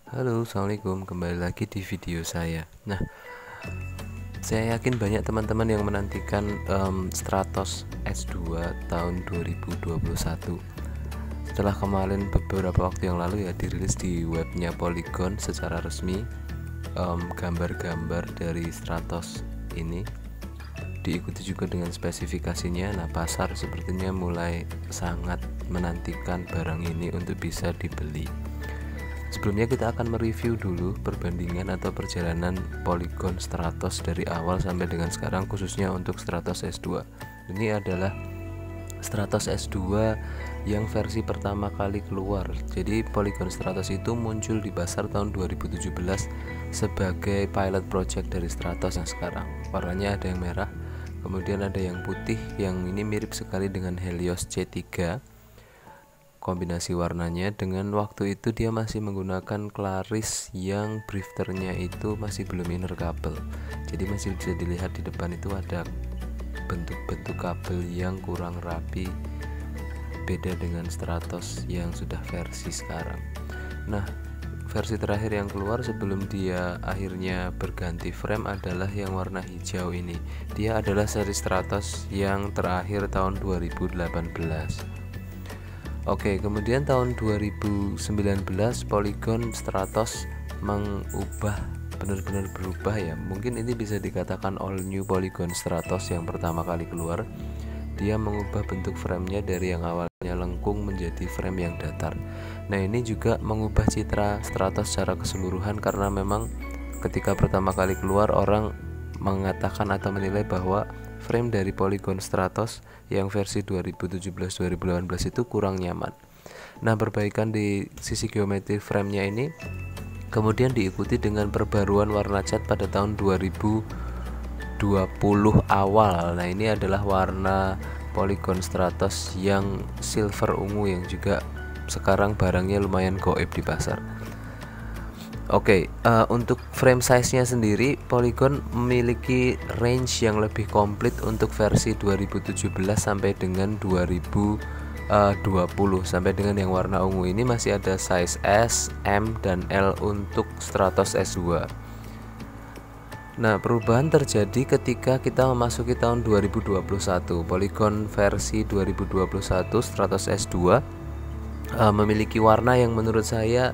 Halo, assalamualaikum. Kembali lagi di video saya. Nah, saya yakin banyak teman-teman yang menantikan Stratos S2 tahun 2021. Setelah kemarin beberapa waktu yang lalu ya dirilis di webnya Polygon secara resmi, gambar-gambar dari Stratos ini diikuti juga dengan spesifikasinya. Nah, pasar sepertinya mulai sangat menantikan barang ini untuk bisa dibeli. Sebelumnya kita akan mereview dulu perbandingan atau perjalanan Polygon Stratos dari awal sampai dengan sekarang, khususnya untuk Stratos S2. Ini adalah Stratos S2 yang versi pertama kali keluar. Jadi Polygon Stratos itu muncul di pasar tahun 2017 sebagai pilot project dari Stratos yang sekarang. Warnanya ada yang merah, kemudian ada yang putih, yang ini mirip sekali dengan Helios C3. Kombinasi warnanya, dengan waktu itu dia masih menggunakan Claris yang drifternya itu masih belum inner kabel, jadi masih bisa dilihat di depan itu ada bentuk-bentuk kabel yang kurang rapi, beda dengan Stratos yang sudah versi sekarang. Nah, versi terakhir yang keluar sebelum dia akhirnya berganti frame adalah yang warna hijau ini. Dia adalah seri Stratos yang terakhir tahun 2018. Oke, kemudian tahun 2019 Polygon Stratos benar-benar berubah ya. Mungkin ini bisa dikatakan all new Polygon Stratos yang pertama kali keluar. Dia mengubah bentuk framenya dari yang awalnya lengkung menjadi frame yang datar. Nah, ini juga mengubah citra Stratos secara keseluruhan, karena memang ketika pertama kali keluar orang mengatakan atau menilai bahwa frame dari Polygon Stratos yang versi 2017-2018 itu kurang nyaman. Nah, perbaikan di sisi geometri framenya ini kemudian diikuti dengan perbaruan warna cat pada tahun 2020 awal. Nah, ini adalah warna Polygon Stratos yang silver ungu yang juga sekarang barangnya lumayan goib di pasar. Oke, untuk frame size-nya sendiri Polygon memiliki range yang lebih komplit untuk versi 2017 sampai dengan 2020. Sampai dengan yang warna ungu ini masih ada size S, M, dan L untuk Stratos S2. Nah, perubahan terjadi ketika kita memasuki tahun 2021. Polygon versi 2021 Stratos S2 memiliki warna yang menurut saya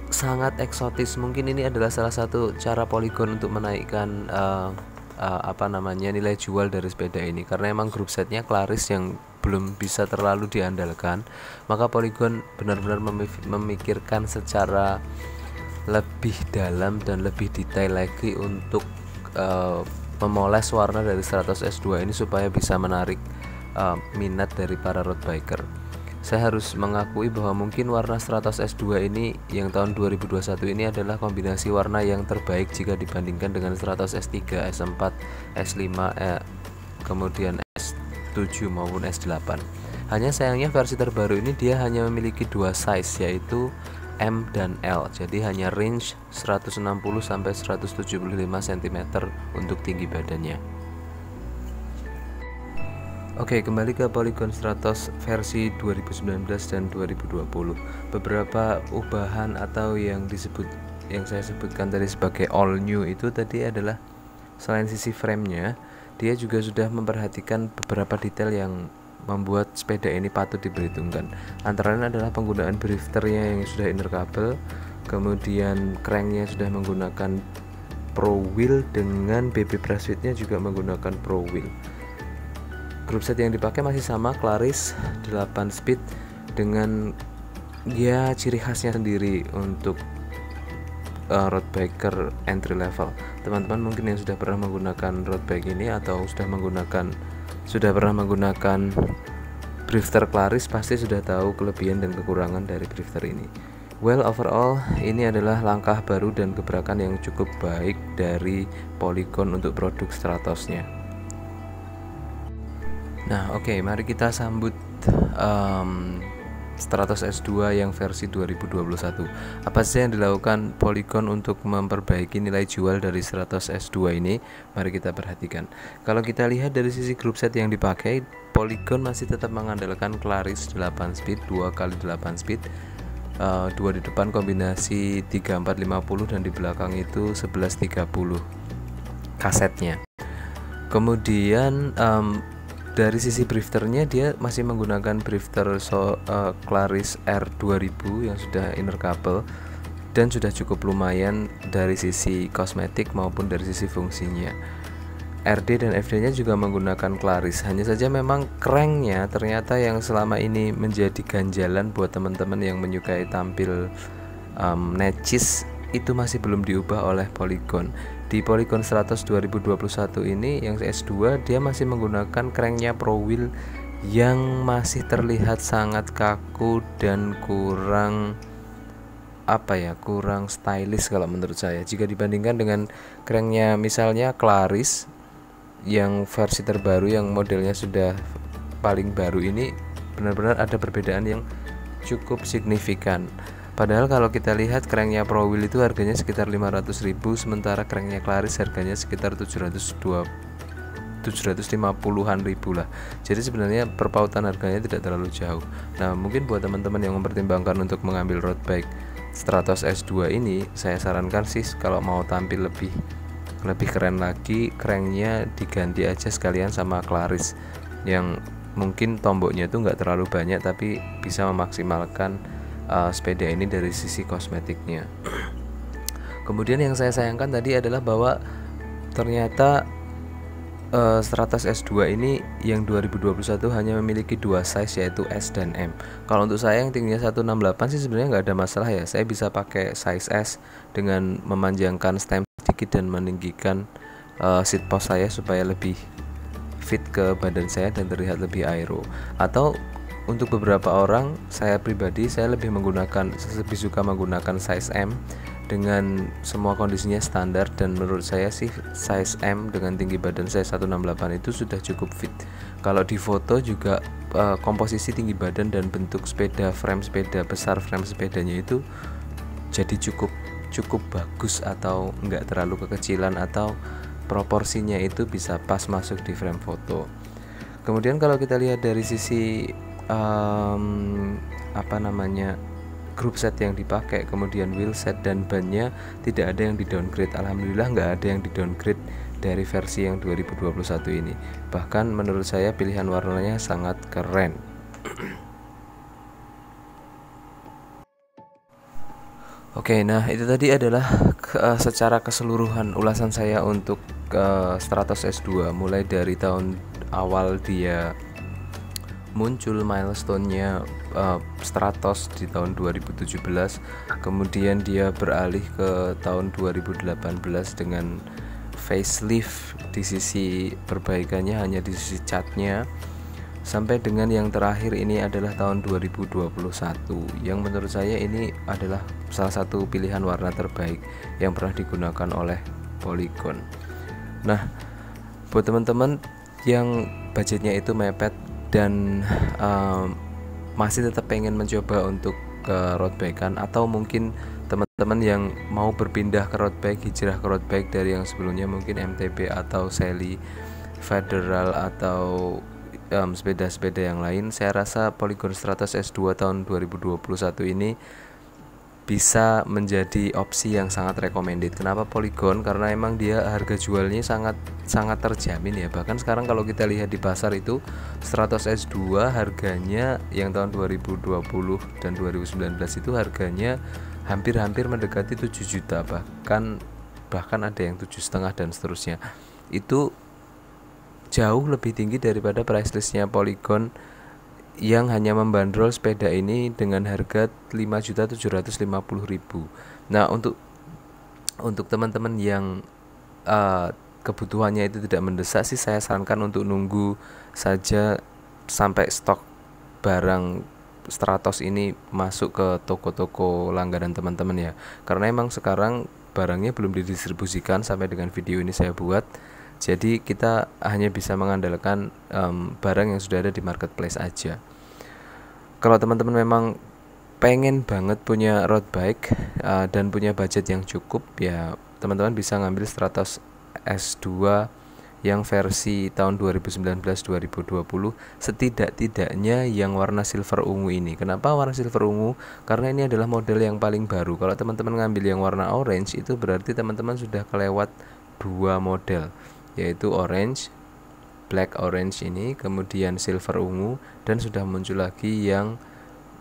sangat eksotis. Mungkin ini adalah salah satu cara Polygon untuk menaikkan nilai jual dari sepeda ini, karena emang grup setnya Claris yang belum bisa terlalu diandalkan. Maka Polygon benar-benar memikirkan secara lebih dalam dan lebih detail lagi untuk memoles warna dari Stratos S2 ini supaya bisa menarik minat dari para road biker. Saya harus mengakui bahwa mungkin warna Stratos S2 ini yang tahun 2021 ini adalah kombinasi warna yang terbaik jika dibandingkan dengan Stratos S3, S4, S5, kemudian S7 maupun S8. Hanya sayangnya versi terbaru ini dia hanya memiliki dua size, yaitu M dan L. Jadi hanya range 160 sampai 175 cm untuk tinggi badannya. Oke, kembali ke Polygon Stratos versi 2019 dan 2020. Beberapa ubahan atau yang saya sebutkan tadi sebagai all new itu tadi adalah selain sisi framenya, dia juga sudah memperhatikan beberapa detail yang membuat sepeda ini patut diperhitungkan. Antara lain adalah penggunaan drifternya yang sudah inner kabel, kemudian cranknya sudah menggunakan Pro Wheel, dengan BB Brashfitnya juga menggunakan Pro Wheel. Grup set yang dipakai masih sama, Claris 8 speed dengan ya ciri khasnya sendiri untuk road biker entry level. Teman-teman mungkin yang sudah pernah menggunakan road bike ini atau sudah pernah menggunakan drifter Claris pasti sudah tahu kelebihan dan kekurangan dari drifter ini. Well, overall ini adalah langkah baru dan gebrakan yang cukup baik dari Polygon untuk produk Stratosnya. Nah, oke, mari kita sambut Stratos S2 yang versi 2021. Apa saja yang dilakukan Polygon untuk memperbaiki nilai jual dari Stratos S2 ini? Mari kita perhatikan. Kalau kita lihat dari sisi grup set yang dipakai, Polygon masih tetap mengandalkan Claris 8 speed, 2x8 speed, dua di depan kombinasi 3450 dan di belakang itu 1130 kasetnya. Kemudian dari sisi drifternya dia masih menggunakan drifter Claris R2000 yang sudah inner couple dan sudah cukup lumayan dari sisi kosmetik maupun dari sisi fungsinya. RD dan FD nya juga menggunakan Claris, hanya saja memang cranknya ternyata yang selama ini menjadi ganjalan buat teman-teman yang menyukai tampil necis itu masih belum diubah oleh Polygon. Di Polygon Stratos 2021 ini yang S2 dia masih menggunakan cranknya Pro Wheel yang masih terlihat sangat kaku dan kurang kurang stylish kalau menurut saya jika dibandingkan dengan cranknya misalnya Claris yang versi terbaru yang modelnya sudah paling baru ini. Benar-benar ada perbedaan yang cukup signifikan. Padahal kalau kita lihat cranknya Pro Wheel itu harganya sekitar 500.000, sementara cranknya Claris harganya sekitar 750-an ribu lah. Jadi sebenarnya perpautan harganya tidak terlalu jauh. Nah, mungkin buat teman-teman yang mempertimbangkan untuk mengambil road bike Stratos S2 ini, saya sarankan sih kalau mau tampil lebih keren lagi, cranknya diganti aja sekalian sama Claris yang mungkin tomboknya itu nggak terlalu banyak tapi bisa memaksimalkan sepeda ini dari sisi kosmetiknya. Kemudian yang saya sayangkan tadi adalah bahwa ternyata Stratos S2 ini yang 2021 hanya memiliki dua size yaitu S dan M. Kalau untuk saya yang tingginya 168 sih sebenarnya nggak ada masalah ya. Saya bisa pakai size S dengan memanjangkan stem sedikit dan meninggikan seat post saya supaya lebih fit ke badan saya dan terlihat lebih aero. Atau untuk beberapa orang, saya pribadi saya lebih suka menggunakan size M dengan semua kondisinya standar, dan menurut saya sih size M dengan tinggi badan saya 168 itu sudah cukup fit. Kalau di foto juga komposisi tinggi badan dan bentuk sepeda, frame sepedanya itu jadi cukup bagus atau enggak terlalu kekecilan atau proporsinya itu bisa pas masuk di frame foto. Kemudian kalau kita lihat dari sisi grup set yang dipakai, kemudian wheel set dan bannya tidak ada yang di downgrade. Alhamdulillah nggak ada yang di downgrade dari versi yang 2021 ini. Bahkan menurut saya pilihan warnanya sangat keren. Oke, nah itu tadi adalah secara keseluruhan ulasan saya untuk Stratos S2 mulai dari tahun awal dia muncul milestone-nya Stratos di tahun 2017, kemudian dia beralih ke tahun 2018 dengan facelift di sisi perbaikannya hanya di sisi catnya, sampai dengan yang terakhir ini adalah tahun 2021 yang menurut saya ini adalah salah satu pilihan warna terbaik yang pernah digunakan oleh Polygon. Nah, buat teman-teman yang budgetnya itu mepet dan masih tetap pengen mencoba untuk ke road bike-an, atau mungkin teman-teman yang mau berpindah ke road bike, hijrah ke road bike dari yang sebelumnya mungkin MTB atau Sally, Federal atau sepeda-sepeda yang lain, saya rasa Polygon Stratos S2 tahun 2021 ini bisa menjadi opsi yang sangat recommended. Kenapa Polygon? Karena emang dia harga jualnya sangat terjamin ya. Bahkan sekarang kalau kita lihat di pasar itu Stratos S2 harganya yang tahun 2020 dan 2019 itu harganya hampir mendekati 7 juta, bahkan ada yang 7,5 dan seterusnya. Itu jauh lebih tinggi daripada price listnya Polygon yang hanya membandrol sepeda ini dengan harga 5.750.000. Nah, untuk teman-teman yang kebutuhannya itu tidak mendesak sih, saya sarankan untuk nunggu saja sampai stok barang Stratos ini masuk ke toko-toko langganan teman-teman ya. Karena emang sekarang barangnya belum didistribusikan sampai dengan video ini saya buat. Jadi kita hanya bisa mengandalkan barang yang sudah ada di marketplace aja. Kalau teman-teman memang pengen banget punya road bike dan punya budget yang cukup, ya teman-teman bisa ngambil Stratos S2 yang versi tahun 2019-2020, setidak-tidaknya yang warna silver ungu ini. Kenapa warna silver ungu? Karena ini adalah model yang paling baru. Kalau teman-teman ngambil yang warna orange, itu berarti teman-teman sudah kelewat 2 model, yaitu orange, black orange ini, kemudian silver ungu, dan sudah muncul lagi yang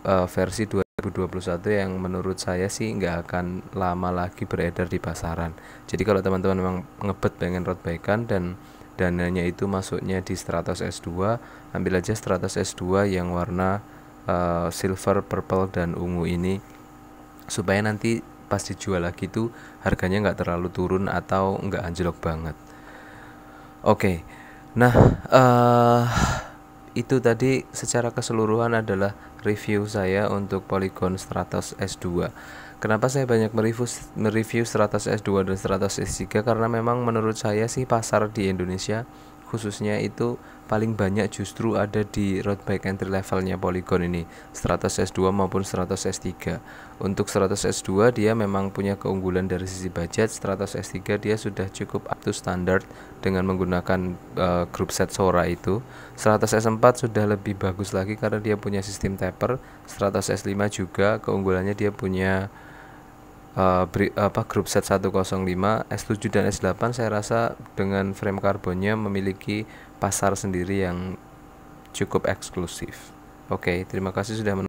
versi 2021 yang menurut saya sih nggak akan lama lagi beredar di pasaran. Jadi kalau teman-teman memang ngebet pengen road bike-an dan dananya itu masuknya di Stratos S2, ambil aja Stratos S2 yang warna silver, purple, dan ungu ini, supaya nanti pas dijual lagi tuh harganya nggak terlalu turun atau nggak anjlok banget. Oke, nah itu tadi secara keseluruhan adalah review saya untuk Polygon Stratos S2. Kenapa saya banyak mereview Stratos S2 dan Stratos S3? Karena memang menurut saya sih pasar di Indonesia khususnya itu paling banyak justru ada di road bike entry levelnya Polygon ini, Stratos S2 maupun Stratos S3. Untuk Stratos S2 dia memang punya keunggulan dari sisi budget. Stratos S3 dia sudah cukup up to standard dengan menggunakan group set Sora itu. Stratos S4 sudah lebih bagus lagi karena dia punya sistem taper. Stratos S5 juga keunggulannya dia punya group set 105. S7 dan S8 saya rasa dengan frame karbonnya memiliki pasar sendiri yang cukup eksklusif. Oke, terima kasih sudah menonton.